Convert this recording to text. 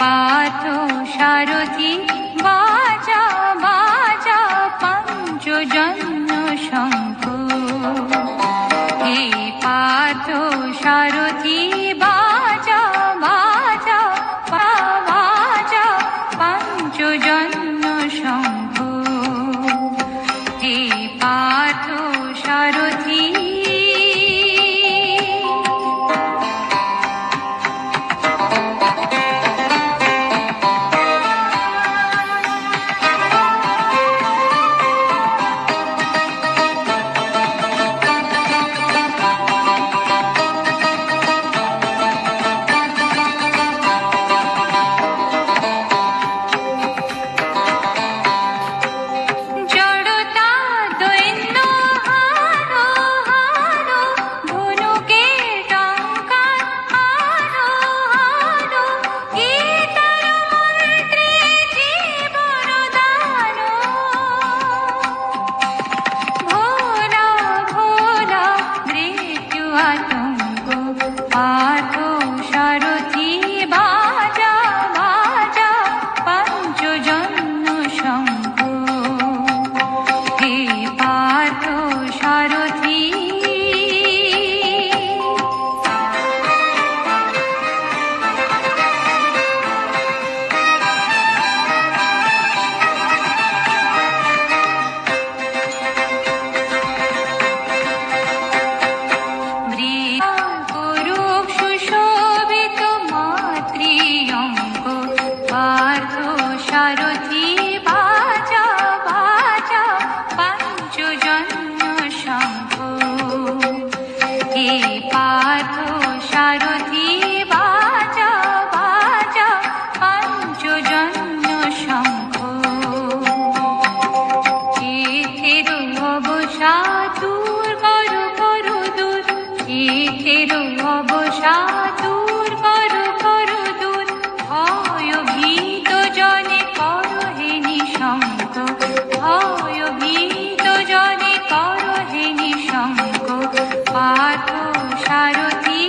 পার্থ সারথি বাজা বাজা পঞ্চজন্য শঙ্খ। হে পার্থ সারথি বাজা বাজা বাজা পঞ্চজন্য শঙ্খ। হে পার্থ সারথি পার্থ সারথি বাজা বাজা পঞ্চজন্য শঙ্খ। হে পার্থ সারথি পার্থ সারথি বাজা বাজা পঞ্চজন্য শঙ্খ। হে পার্থ সারথি বাজা বাজা পঞ্চজন্য শঙ্খ। চিত্তের অবসাদ দূর করো করো দূর, চিত্তের অবসাদ দূর করো করো দূর, ভয় ভীত জনে করো হে নিঃশঙ্ক। ভয় ভীত জনে করো হে নিঃশঙ্ক। পার্থ সারথি